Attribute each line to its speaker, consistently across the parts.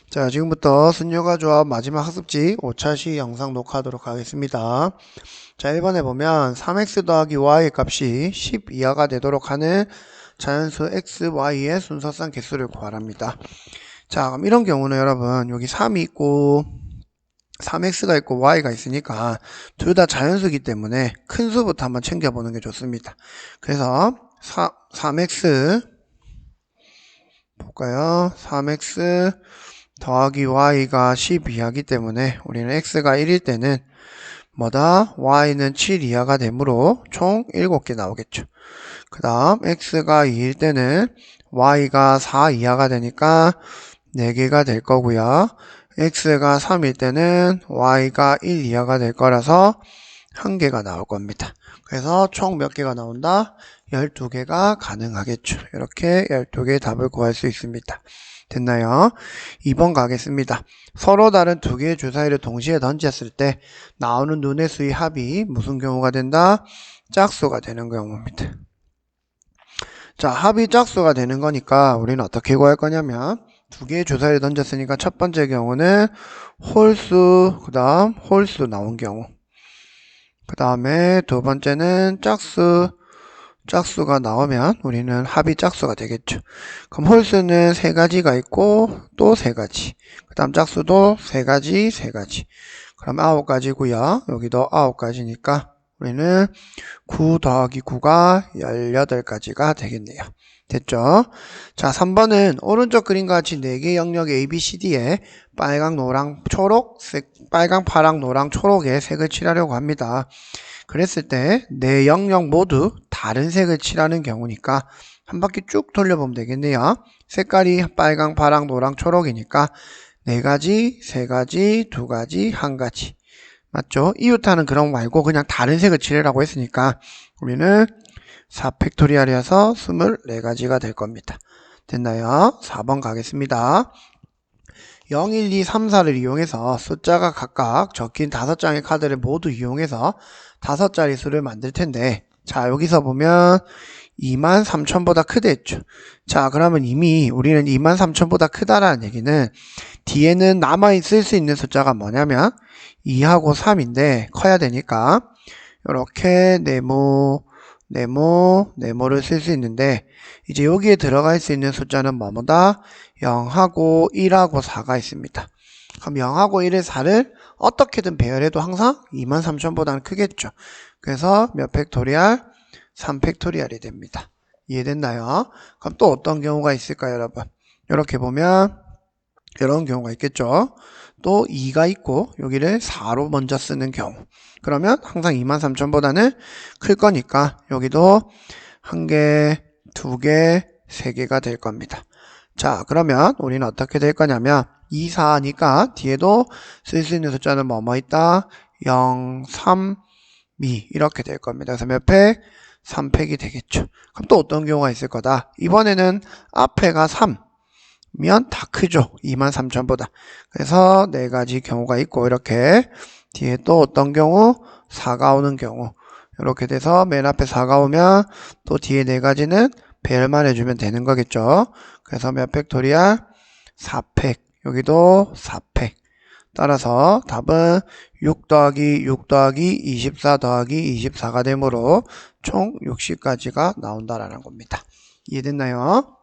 Speaker 1: 자, 지금부터 순요가 조합 마지막 학습지 5차시 영상 녹화하도록 하겠습니다. 자, 1번에 보면 3x 더하기 y 값이 10 이하가 되도록 하는 자연수 x, y의 순서상 개수를 구하랍니다. 자, 그럼 이런 경우는 여러분 여기 3이 있고 3x가 있고 y가 있으니까 둘 다 자연수기 때문에 큰 수부터 한번 챙겨보는 게 좋습니다. 그래서 3x 볼까요? 3x 더하기 y가 10 이하기 때문에 우리는 x가 1일 때는 뭐다? y는 7 이하가 되므로 총 7개 나오겠죠. 그 다음 x가 2일 때는 y가 4 이하가 되니까 4개가 될 거고요. x가 3일 때는 y가 1 이하가 될 거라서 1개가 나올 겁니다. 그래서 총 몇 개가 나온다? 12개가 가능하겠죠. 이렇게 12개의 답을 구할 수 있습니다. 됐나요? 2번 가겠습니다. 서로 다른 두 개의 주사위를 동시에 던졌을 때 나오는 눈의 수의 합이 무슨 경우가 된다? 짝수가 되는 경우입니다. 자, 합이 짝수가 되는 거니까 우리는 어떻게 구할 거냐면 두 개의 주사위를 던졌으니까 첫 번째 경우는 홀수, 그 다음 홀수 나온 경우, 그 다음에 두 번째는 짝수가 나오면 우리는 합이 짝수가 되겠죠. 그럼 홀수는 3가지가 있고 또 3가지. 그 다음 짝수도 3가지, 3가지. 그럼 9가지고요. 여기도 9가지니까 우리는 9 더하기 9가 18가지가 되겠네요. 됐죠? 자, 3번은 오른쪽 그림과 같이 4개의 영역 A, B, C, D에 빨강, 노랑, 초록, 빨강, 파랑, 노랑, 초록의 색을 칠하려고 합니다. 그랬을 때 네 영역 모두 다른 색을 칠하는 경우니까 한 바퀴 쭉 돌려보면 되겠네요. 색깔이 빨강, 파랑, 노랑, 초록이니까 4가지, 3가지, 2가지, 1가지. 맞죠? 이웃하는 그런 거 말고 그냥 다른 색을 칠하라고 했으니까 우리는 4팩토리얼이어서 24가지가 될 겁니다. 됐나요? 4번 가겠습니다. 0, 1, 2, 3, 4를 이용해서 숫자가 각각 적힌 5장의 카드를 모두 이용해서 5자리 수를 만들 텐데, 자, 여기서 보면 23,000보다 크다 했죠. 자, 그러면 이미 우리는 23,000보다 크다라는 얘기는 뒤에는 남아있을 수 있는 숫자가 뭐냐면 2하고 3인데 커야 되니까 이렇게 네모를 쓸 수 있는데 이제 여기에 들어갈 수 있는 숫자는 뭐뭐다? 0하고 1하고 4가 있습니다. 그럼 0하고 1의 4를 어떻게든 배열해도 항상 23,000보다는 크겠죠. 그래서 몇 팩토리얼? 3팩토리얼이 됩니다. 이해됐나요? 그럼 또 어떤 경우가 있을까요, 여러분? 이렇게 보면 이런 경우가 있겠죠. 또 2가 있고 여기를 4로 먼저 쓰는 경우. 그러면 항상 23,000보다는 클 거니까 여기도 1개, 2개, 3개가 될 겁니다. 자, 그러면 우리는 어떻게 될 거냐면 2, 4니까 뒤에도 쓸 수 있는 숫자는 뭐뭐 있다? 0, 3, 2 이렇게 될 겁니다. 그래서 몇 팩? 3팩이 되겠죠. 그럼 또 어떤 경우가 있을 거다? 이번에는 앞에가 3면 다 크죠. 23,000보다. 그래서 4가지 경우가 있고 이렇게 뒤에 또 어떤 경우? 4가 오는 경우 이렇게 돼서 맨 앞에 4가 오면 또 뒤에 4가지는 배열만 해주면 되는 거겠죠. 그래서 몇 팩토리얼? 4팩. 여기도 4팩. 따라서 답은 6 더하기 6 더하기 24 더하기 24가 되므로 총 60가지가 나온다라는 겁니다. 이해됐나요?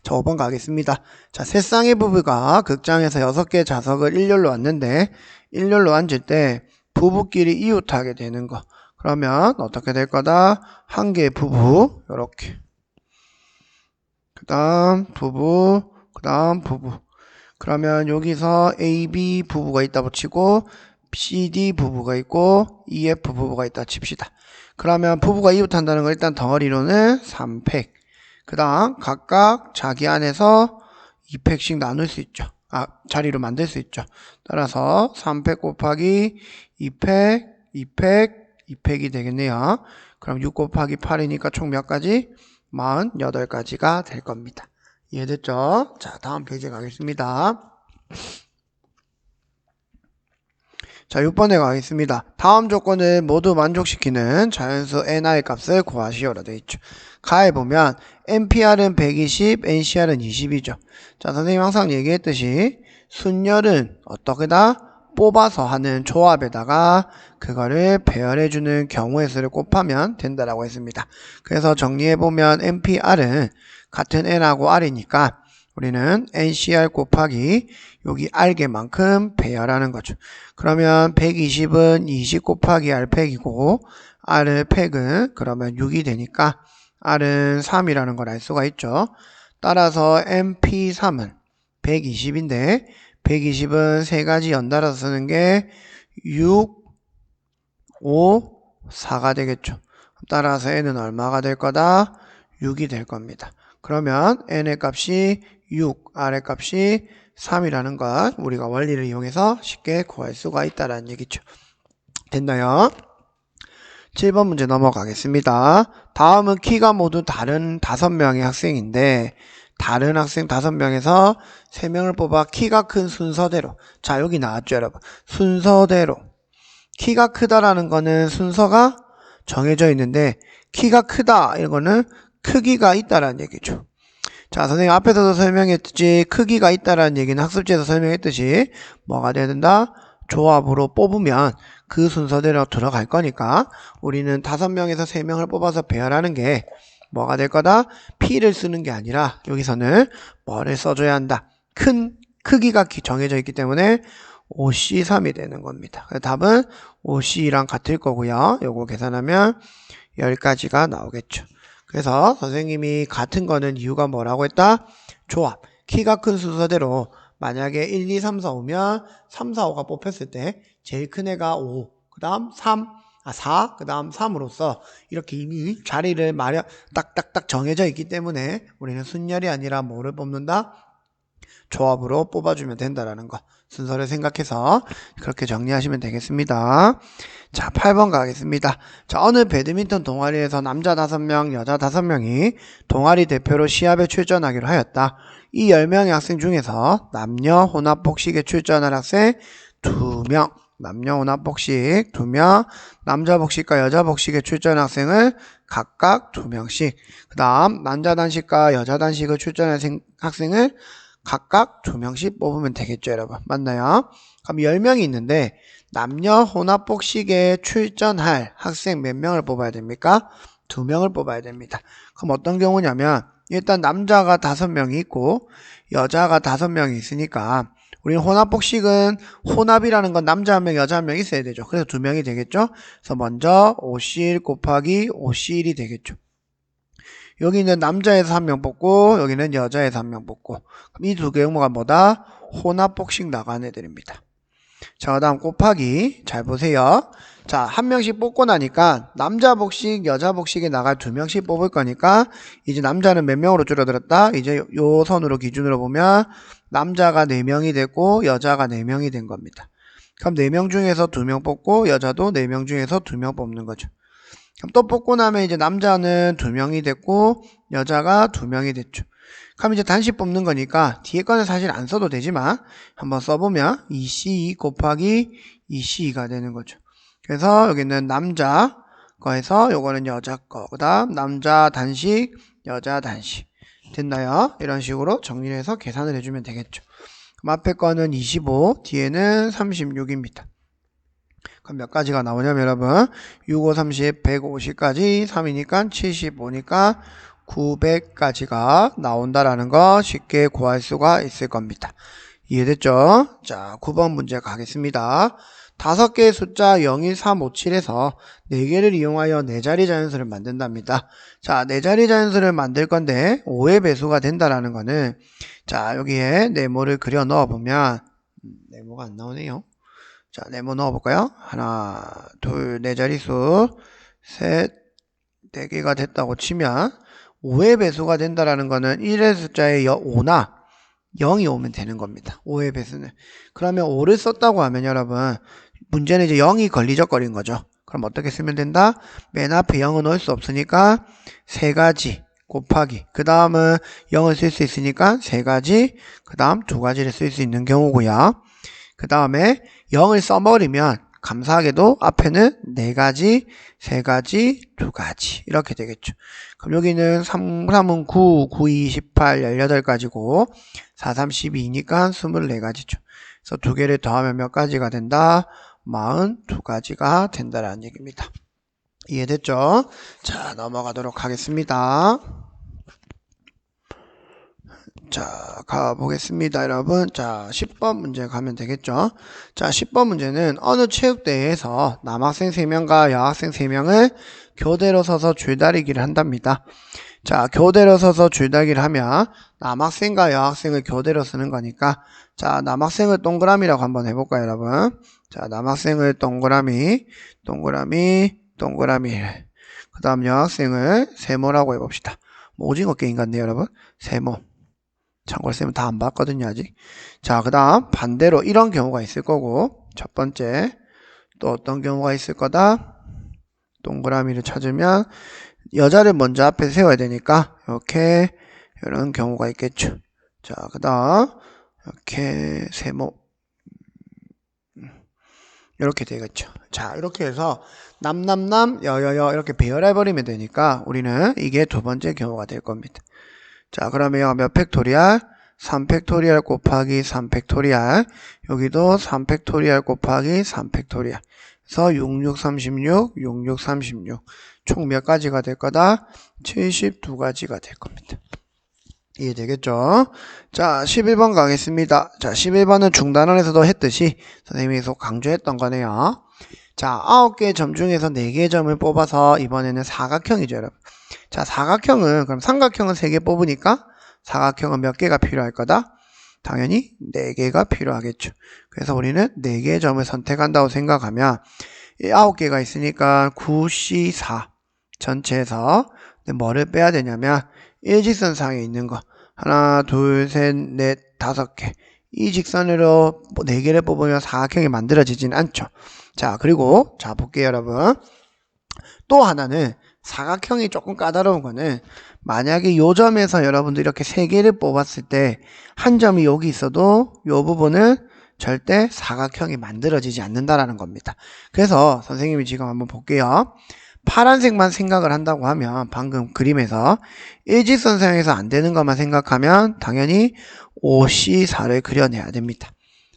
Speaker 1: 자, 5번 가겠습니다. 자, 세 쌍의 부부가 극장에서 6개의 좌석을 일렬로 앉는데 일렬로 앉을 때 부부끼리 이웃하게 되는 거. 그러면 어떻게 될 거다? 한 개의 부부 이렇게. 그 다음 부부, 그 다음 부부. 그러면 여기서 A, B 부부가 있다 붙이고 C, D 부부가 있고 E, F 부부가 있다 칩시다. 그러면 부부가 이웃한다는 거 일단 덩어리로는 3팩. 그 다음 각각 자기 안에서 2팩씩 나눌 수 있죠. 자리로 만들 수 있죠. 따라서 3팩 곱하기 2팩, 2팩, 2팩이 되겠네요. 그럼 6 곱하기 8이니까 총 몇 가지? 48가지가 될 겁니다. 이해됐죠? 자, 다음 페이지에 가겠습니다. 자, 6번에 가겠습니다. 다음 조건을 모두 만족시키는 자연수 nr의 값을 구하시오라 되어 있죠. 가에 보면 NPR은 120, NCR은 20이죠. 자, 선생님 항상 얘기했듯이 순열은 어떻게다? 뽑아서 하는 조합에다가 그거를 배열해주는 경우의 수를 곱하면 된다라고 했습니다. 그래서 정리해보면 NPR은 같은 N하고 R이니까 우리는 NCR 곱하기 여기 R개만큼 배열하는 거죠. 그러면 120은 20 곱하기 R 팩이고 R을 팩은 그러면 6이 되니까 R은 3이라는 걸 알 수가 있죠. 따라서 MP3은 120인데 120은 세 가지 연달아서 쓰는 게 6, 5, 4가 되겠죠. 따라서 n은 얼마가 될 거다? 6이 될 겁니다. 그러면 n의 값이 6, r의 값이 3이라는 것 우리가 원리를 이용해서 쉽게 구할 수가 있다는 얘기죠. 됐나요? 7번 문제 넘어가겠습니다. 다음은 키가 모두 다른 5명의 학생인데 다른 학생 5명에서 3명을 뽑아 키가 큰 순서대로 자 여기 나왔죠 여러분. 순서대로 키가 크다라는 거는 순서가 정해져 있는데 키가 크다 이거는 크기가 있다라는 얘기죠. 자 선생님 앞에서도 설명했듯이 크기가 있다라는 얘기는 학습지에서 설명했듯이 뭐가 돼야 된다? 조합으로 뽑으면 그 순서대로 들어갈 거니까 우리는 5명에서 3명을 뽑아서 배열하는 게 뭐가 될 거다? P를 쓰는 게 아니라 여기서는 뭐를 써줘야 한다? 큰 크기가 정해져 있기 때문에 OC3이 되는 겁니다. 답은 OC랑 같을 거고요. 요거 계산하면 10가지가 나오겠죠. 그래서 선생님이 같은 거는 이유가 뭐라고 했다? 조합. 키가 큰 순서대로 만약에 1, 2, 3, 4, 5면 3, 4, 5가 뽑혔을 때 제일 큰 애가 5, 그 다음 4, 그 다음 3으로서 이렇게 이미 자리를 딱딱딱 정해져 있기 때문에 우리는 순열이 아니라 뭐를 뽑는다? 조합으로 뽑아주면 된다라는 거. 순서를 생각해서 그렇게 정리하시면 되겠습니다. 자, 8번 가겠습니다. 자, 어느 배드민턴 동아리에서 남자 5명, 여자 5명이 동아리 대표로 시합에 출전하기로 하였다. 이 10명의 학생 중에서 남녀 혼합 복식에 출전할 학생 2명, 남녀 혼합 복식 2명, 남자 복식과 여자 복식에 출전한 학생을 각각 2명씩, 그 다음 남자 단식과 여자 단식을 출전할 학생을 각각 2명씩 뽑으면 되겠죠, 여러분. 맞나요? 그럼 10명이 있는데 남녀 혼합 복식에 출전할 학생 몇 명을 뽑아야 됩니까? 2명을 뽑아야 됩니다. 그럼 어떤 경우냐면 일단 남자가 5명이 있고 여자가 5명이 있으니까 우리는 혼합 복식은 혼합이라는 건 남자 1명, 여자 1명 있어야 되죠. 그래서 2명이 되겠죠. 그래서 먼저 OC1 곱하기 OC1이 되겠죠. 여기는 남자에서 1명 뽑고 여기는 여자에서 1명 뽑고 그럼 이 두 경우가 뭐다? 혼합 복식 나간 애들입니다. 자, 그 다음 곱하기 잘 보세요. 자, 1명씩 뽑고 나니까 남자 복식, 여자 복식에 나갈 2명씩 뽑을 거니까 이제 남자는 몇 명으로 줄어들었다? 이제 요 선으로 기준으로 보면 남자가 4명이 됐고 여자가 4명이 된 겁니다. 그럼 4명 중에서 2명 뽑고 여자도 4명 중에서 2명 뽑는 거죠. 그럼 또 뽑고 나면 이제 남자는 2명이 됐고 여자가 2명이 됐죠. 그럼 이제 단식 뽑는 거니까 뒤에 거는 사실 안 써도 되지만 한번 써보면 2C2 곱하기 2C2가 되는 거죠. 그래서 여기는 남자 거에서 요거는 여자 거, 그 다음 남자 단식, 여자 단식. 됐나요? 이런 식으로 정리를 해서 계산을 해주면 되겠죠. 그럼 앞에 거는 25, 뒤에는 36입니다. 그럼 몇 가지가 나오냐면 여러분 6, 5, 30, 150까지 3이니까 75니까 900까지가 나온다라는 거 쉽게 구할 수가 있을 겁니다. 이해됐죠? 자, 9번 문제 가겠습니다. 5개의 숫자 0, 1, 3, 5, 7에서 4개를 이용하여 4자리 자연수를 만든답니다. 자, 4자리 자연수를 만들 건데 5의 배수가 된다라는 거는 자, 여기에 네모를 그려 넣어보면 네모가 안 나오네요. 자, 네모 넣어볼까요? 하나, 둘, 4자릿수, 셋, 4개가 됐다고 치면 5의 배수가 된다라는 거는 1의 숫자에 5나 0이 오면 되는 겁니다. 5의 배수는. 그러면 5를 썼다고 하면 여러분 문제는 이제 0이 걸리적거린 거죠. 그럼 어떻게 쓰면 된다? 맨 앞에 0은 넣을 수 없으니까 3가지 곱하기 그 다음은 0을 쓸 수 있으니까 3가지 그 다음 2가지를 쓸 수 있는 경우고요. 그 다음에 0을 써버리면 감사하게도 앞에는 4가지, 3가지, 2가지 이렇게 되겠죠. 그럼 여기는 3, 3은 9, 9, 2, 18, 18가지고 4, 3, 12니까 24가지죠. 그래서 2개를 더하면 몇 가지가 된다? 42가지가 된다라는 얘기입니다. 이해됐죠? 자, 넘어가도록 하겠습니다. 자, 가보겠습니다, 여러분. 자, 10번 문제 가면 되겠죠? 자, 10번 문제는 어느 체육대회에서 남학생 3명과 여학생 3명을 교대로 서서 줄다리기를 한답니다. 자, 교대로 서서 줄다리기를 하면 남학생과 여학생을 교대로 쓰는 거니까, 자, 남학생을 동그라미라고 한번 해볼까요, 여러분? 자, 남학생을 동그라미, 동그라미, 동그라미. 그 다음 여학생을 세모라고 해봅시다. 뭐 오징어 게임 같네요, 여러분. 세모. 참고로 쌤은 다 안 봤거든요, 아직. 자, 그 다음 반대로 이런 경우가 있을 거고, 첫 번째 또 어떤 경우가 있을 거다? 동그라미를 찾으면 여자를 먼저 앞에 세워야 되니까 이렇게 이런 경우가 있겠죠. 자, 그 다음 이렇게 세모 이렇게 되겠죠. 자, 이렇게 해서 남남남 여여여 이렇게 배열해버리면 되니까 우리는 이게 두 번째 경우가 될 겁니다. 자, 그러면 몇 팩토리얼? 3팩토리얼 곱하기 3팩토리얼. 여기도 3팩토리얼 곱하기 3팩토리얼. 그래서 66, 36, 66, 36. 총 몇 가지가 될 거다? 72가지가 될 겁니다. 이해되겠죠? 자, 11번 가겠습니다. 자, 11번은 중단원에서도 했듯이 선생님이 계속 강조했던 거네요. 자, 9개의 점 중에서 4개의 점을 뽑아서 이번에는 사각형이죠, 여러분. 자, 사각형은, 그럼 삼각형은 3개 뽑으니까 사각형은 몇 개가 필요할 거다? 당연히 4개가 필요하겠죠. 그래서 우리는 4개의 점을 선택한다고 생각하면 9개가 있으니까 9C4 전체에서 뭐를 빼야 되냐면 일직선상에 있는 거 하나, 둘, 셋, 넷, 5개 이 직선으로 4개를 뽑으면 사각형이 만들어지진 않죠. 자, 그리고 자 볼게요, 여러분. 또 하나는 사각형이 조금 까다로운 거는 만약에 요 점에서 여러분들 이렇게 3개를 뽑았을 때 한 점이 여기 있어도 요 부분은 절대 사각형이 만들어지지 않는다라는 겁니다. 그래서 선생님이 지금 한번 볼게요. 파란색만 생각을 한다고 하면 방금 그림에서 일직선상에서 안 되는 것만 생각하면 당연히 OC4를 그려내야 됩니다.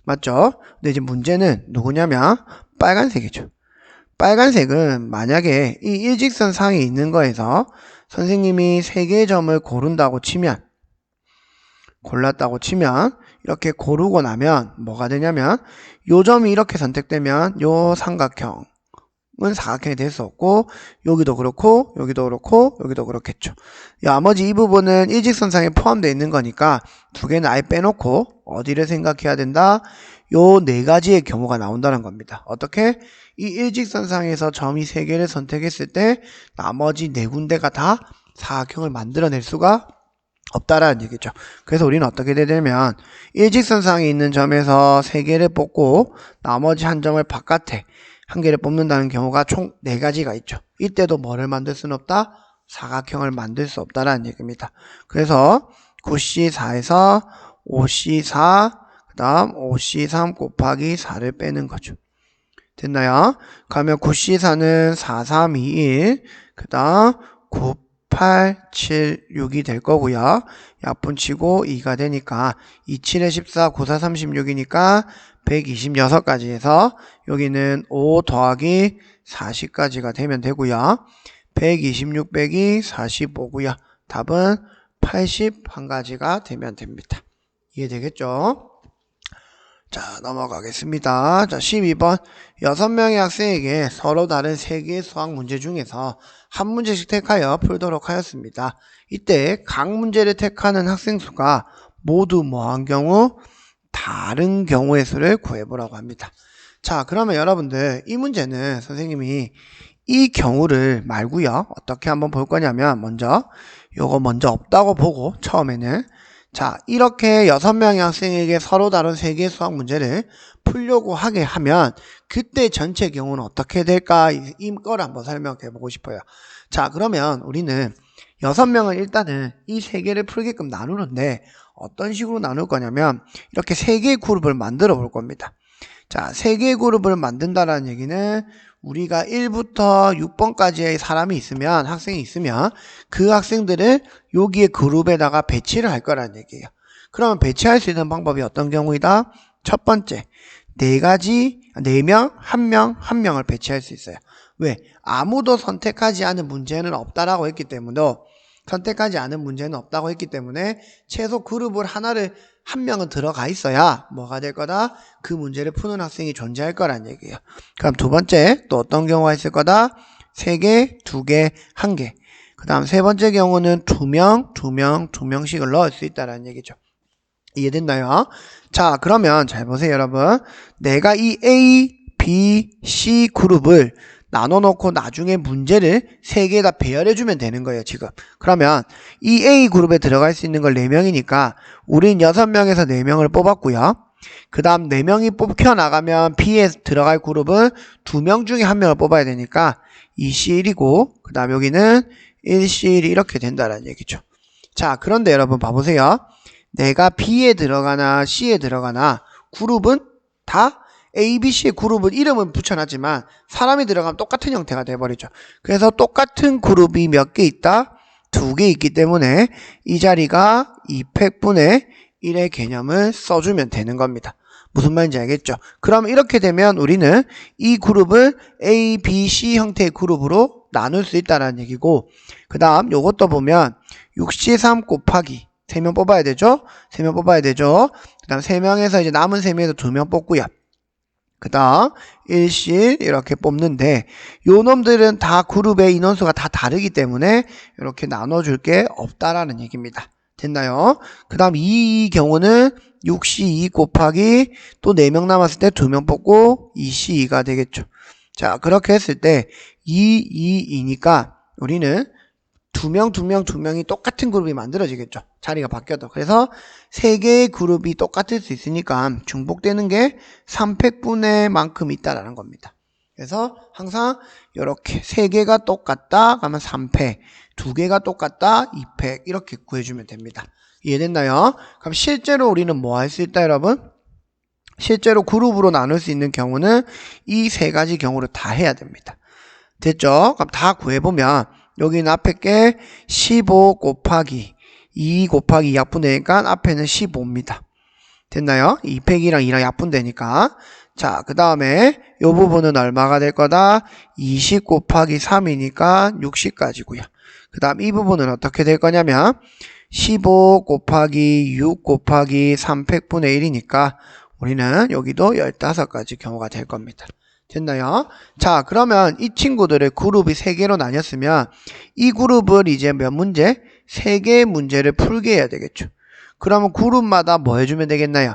Speaker 1: 맞죠? 근데 이제 문제는 누구냐면 빨간색이죠. 빨간색은 만약에 이 일직선상에 있는 거에서 선생님이 3개의 점을 골랐다고 치면 이렇게 고르고 나면 뭐가 되냐면 요 점이 이렇게 선택되면 요 삼각형은 사각형이 될 수 없고 여기도 그렇고 여기도 그렇고 여기도 그렇겠죠. 나머지 이 부분은 일직선상에 포함되어 있는 거니까 2개는 아예 빼놓고 어디를 생각해야 된다? 요 4가지의 경우가 나온다는 겁니다. 어떻게? 이 일직선상에서 점이 3개를 선택했을 때 나머지 4군데가 다 사각형을 만들어낼 수가 없다라는 얘기죠. 그래서 우리는 어떻게 되냐면 일직선상에 있는 점에서 3개를 뽑고 나머지 한 점을 바깥에 1개를 뽑는다는 경우가 총 4가지가 있죠. 이때도 뭐를 만들 수는 없다? 사각형을 만들 수 없다라는 얘기입니다. 그래서 9C4에서 5C4 그 다음 5C3 곱하기 4를 빼는 거죠. 됐나요? 그러면 9C4는 4, 3, 2, 1 그 다음 9, 8, 7, 6이 될 거고요. 약분치고 2가 되니까 2, 7에 14, 9, 4, 36이니까 126가지에서 여기는 5 더하기 40까지가 되면 되고요. 126 빼기 45고요. 답은 81가지가 되면 됩니다. 이해되겠죠? 자, 넘어가겠습니다. 자, 12번. 6명의 학생에게 서로 다른 3개의 수학 문제 중에서 한 문제씩 택하여 풀도록 하였습니다. 이때 각 문제를 택하는 학생 수가 모두 뭐한 경우? 다른 경우의 수를 구해보라고 합니다. 자, 그러면 여러분들 이 문제는 선생님이 이 경우를 말고요. 어떻게 한번 볼 거냐면 요거 먼저 없다고 보고 처음에는 자, 이렇게 6명의 학생에게 서로 다른 3개의 수학 문제를 풀려고 하게 하면 그때 전체 경우는 어떻게 될까? 이걸 한번 설명해 보고 싶어요. 자, 그러면 우리는 6명은 일단은 이 3개를 풀게끔 나누는데 어떤 식으로 나눌 거냐면 이렇게 3개의 그룹을 만들어 볼 겁니다. 자, 3개의 그룹을 만든다라는 얘기는 우리가 1부터 6번까지의 사람이 있으면, 학생이 있으면 그 학생들을 여기에 그룹에다가 배치를 할 거라는 얘기예요. 그러면 배치할 수 있는 방법이 어떤 경우이다? 첫 번째, 4명, 1명, 1명을 배치할 수 있어요. 왜? 아무도 선택하지 않은 문제는 없다라고 했기 때문에, 선택하지 않은 문제는 없다고 했기 때문에 최소 그룹을 하나를 한 명은 들어가 있어야 뭐가 될 거다? 그 문제를 푸는 학생이 존재할 거란 얘기예요. 그럼 두 번째, 또 어떤 경우가 있을 거다? 3개, 2개, 1개. 그 다음 세 번째 경우는 2명, 2명, 2명씩을 넣을 수 있다는 얘기죠. 이해됐나요? 자, 그러면 잘 보세요, 여러분. 내가 이 A, B, C 그룹을 나눠놓고 나중에 문제를 3개 다 배열해주면 되는 거예요, 지금. 그러면 이 A 그룹에 들어갈 수 있는 걸 4명이니까 우린 6명에서 4명을 뽑았고요. 그 다음 4명이 뽑혀나가면 B에 들어갈 그룹은 2명 중에 1명을 뽑아야 되니까 2C1이고, 그 다음 여기는 1C1이 이렇게 된다는 얘기죠. 자, 그런데 여러분 봐보세요. 내가 B에 들어가나 C에 들어가나 그룹은 다 A, B, C의 그룹은 이름은 붙여놨지만 사람이 들어가면 똑같은 형태가 돼버리죠. 그래서 똑같은 그룹이 몇 개 있다? 2개 있기 때문에 이 자리가 2팩분의 1의 개념을 써주면 되는 겁니다. 무슨 말인지 알겠죠? 그럼 이렇게 되면 우리는 이 그룹을 A, B, C 형태의 그룹으로 나눌 수 있다는 얘기고, 그 다음 요것도 보면 6C3 곱하기 3명 뽑아야 되죠? 3명 뽑아야 되죠? 그 다음 3명에서 이제 남은 3명에서 2명 뽑고요. 그 다음 1실 이렇게 뽑는데 요 놈들은 다 그룹의 인원수가 다 다르기 때문에 이렇게 나눠줄 게 없다라는 얘기입니다. 됐나요? 그 다음 이 경우는 6C2 곱하기 또 4명 남았을 때 2명 뽑고 2C2가 되겠죠. 자, 그렇게 했을 때 2이니까 우리는 2명이 똑같은 그룹이 만들어지겠죠. 자리가 바뀌어도. 그래서 3개의 그룹이 똑같을 수 있으니까 중복되는 게 3팩분의 만큼 있다라는 겁니다. 그래서 항상 이렇게 3개가 똑같다 하면 3팩, 2개가 똑같다 2팩 이렇게 구해주면 됩니다. 이해됐나요? 그럼 실제로 우리는 뭐 할 수 있다 여러분? 실제로 그룹으로 나눌 수 있는 경우는 이 3가지 경우를 다 해야 됩니다. 됐죠? 그럼 다 구해보면 여기는 앞에 게 15 곱하기 2 곱하기 2 약분되니까 앞에는 15입니다. 됐나요? 2팩이랑 2랑 약분되니까. 자, 그 다음에 이 부분은 얼마가 될 거다? 20 곱하기 3이니까 60까지고요. 그 다음 이 부분은 어떻게 될 거냐면 15 곱하기 6 곱하기 3팩분의 1이니까 우리는 여기도 15가지 경우가 될 겁니다. 됐나요? 자, 그러면 이 친구들의 그룹이 3개로 나뉘었으면 이 그룹을 이제 몇 문제? 3개의 문제를 풀게 해야 되겠죠. 그러면 그룹마다 뭐 해주면 되겠나요?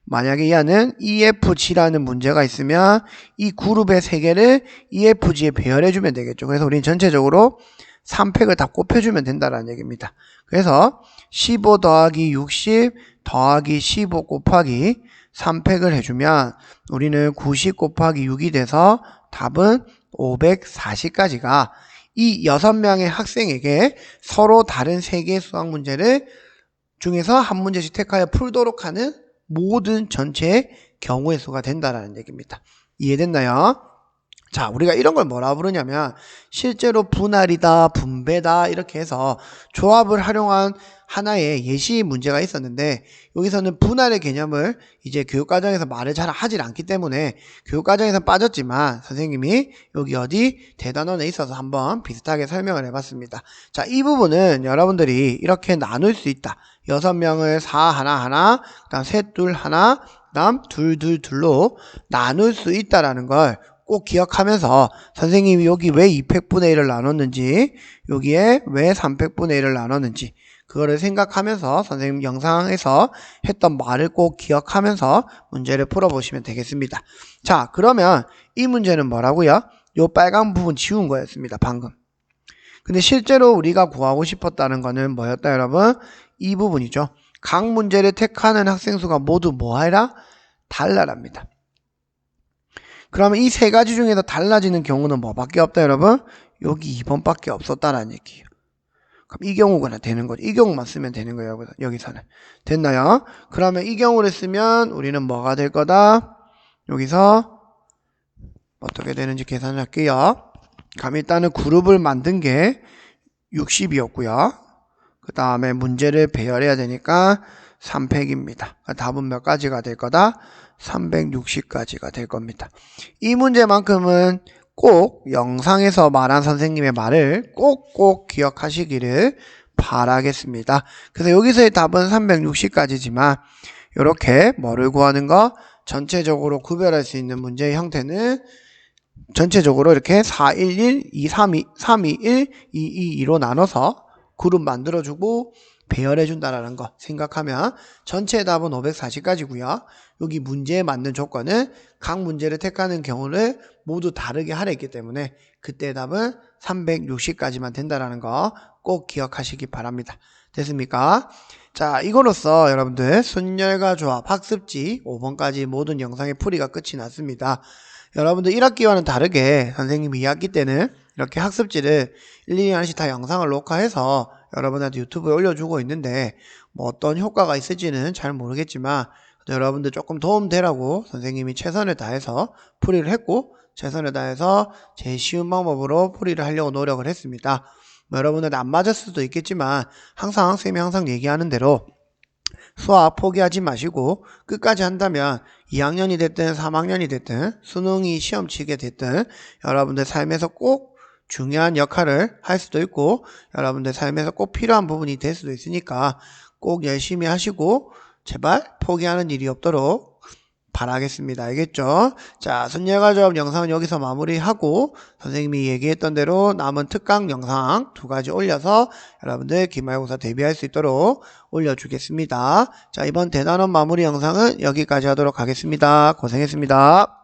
Speaker 1: 만약에 얘는 EFG라는 문제가 있으면 이 그룹의 3개를 EFG에 배열해주면 되겠죠. 그래서 우리는 전체적으로 3팩을 다 곱해주면 된다는 얘기입니다. 그래서 15 더하기 60 더하기 15 곱하기 3팩을 해주면 우리는 90 곱하기 6이 돼서 답은 540까지가 이 6명의 학생에게 서로 다른 3개의 수학 문제를 중에서 한 문제씩 택하여 풀도록 하는 모든 전체의 경우의 수가 된다는 얘기입니다. 이해됐나요? 자, 우리가 이런 걸 뭐라 부르냐면 실제로 분할이다, 분배다 이렇게 해서 조합을 활용한 하나의 예시 문제가 있었는데 여기서는 분할의 개념을 이제 교육과정에서 말을 잘 하질 않기 때문에 교육과정에서 빠졌지만 선생님이 여기 어디 대단원에 있어서 한번 비슷하게 설명을 해봤습니다. 자, 이 부분은 여러분들이 이렇게 나눌 수 있다. 6명을 4 하나, 그 다음 셋 둘 하나, 그 다음 둘 둘로 나눌 수 있다라는 걸 꼭 기억하면서 선생님이 여기 왜 2팩분의 1을 나눴는지 여기에 왜 3팩분의 1을 나눴는지 그거를 생각하면서 선생님 영상에서 했던 말을 꼭 기억하면서 문제를 풀어보시면 되겠습니다. 자, 그러면 이 문제는 뭐라고요? 요 빨간 부분 지운 거였습니다. 방금. 근데 실제로 우리가 구하고 싶었다는 거는 뭐였다 여러분? 이 부분이죠. 각 문제를 택하는 학생 수가 모두 뭐하라? 달라랍니다. 그러면 이 3가지 중에서 달라지는 경우는 뭐밖에 없다 여러분? 여기 2번밖에 없었다라는 얘기예요. 그럼 이 경우가 되는 거죠. 이 경우만 쓰면 되는 거예요. 여기서는. 됐나요? 그러면 이 경우를 쓰면 우리는 뭐가 될 거다? 여기서 어떻게 되는지 계산을 할게요. 그럼 일단은 그룹을 만든 게 60이었고요. 그 다음에 문제를 배열해야 되니까 3팩입니다. 답은 몇 가지가 될 거다? 360가지가 될 겁니다. 이 문제만큼은 꼭 영상에서 말한 선생님의 말을 꼭꼭 기억하시기를 바라겠습니다. 그래서 여기서의 답은 360가지지만 이렇게 뭐를 구하는 거? 전체적으로 구별할 수 있는 문제의 형태는 전체적으로 이렇게 411, 232, 321, 222로 나눠서 그룹 만들어주고 배열해준다라는 거 생각하면 전체 답은 540가지고요. 여기 문제에 맞는 조건은 각 문제를 택하는 경우를 모두 다르게 하려 했기 때문에 그때 답은 360까지만 된다라는 거 꼭 기억하시기 바랍니다. 됐습니까? 자, 이거로써 여러분들 순열과 조합 학습지 5번까지 모든 영상의 풀이가 끝이 났습니다. 여러분들 1학기와는 다르게 선생님이 2학기 때는 이렇게 학습지를 일일이 하나씩 다 영상을 녹화해서 여러분한테 유튜브에 올려주고 있는데 뭐 어떤 효과가 있을지는 잘 모르겠지만 여러분들 조금 도움되라고 선생님이 최선을 다해서 풀이를 했고 최선을 다해서 제일 쉬운 방법으로 풀이를 하려고 노력을 했습니다. 뭐 여러분들 안 맞을 수도 있겠지만 항상 쌤이 항상 얘기하는 대로 수학 포기하지 마시고 끝까지 한다면 2학년이 됐든 3학년이 됐든 수능이 시험 치게 됐든 여러분들 삶에서 꼭 중요한 역할을 할 수도 있고 여러분들 삶에서 꼭 필요한 부분이 될 수도 있으니까 꼭 열심히 하시고 제발 포기하는 일이 없도록 바라겠습니다. 알겠죠? 자, 순열과 조합 영상은 여기서 마무리하고 선생님이 얘기했던 대로 남은 특강 영상 2가지 올려서 여러분들 기말고사 대비할 수 있도록 올려주겠습니다. 자, 이번 대단원 마무리 영상은 여기까지 하도록 하겠습니다. 고생했습니다.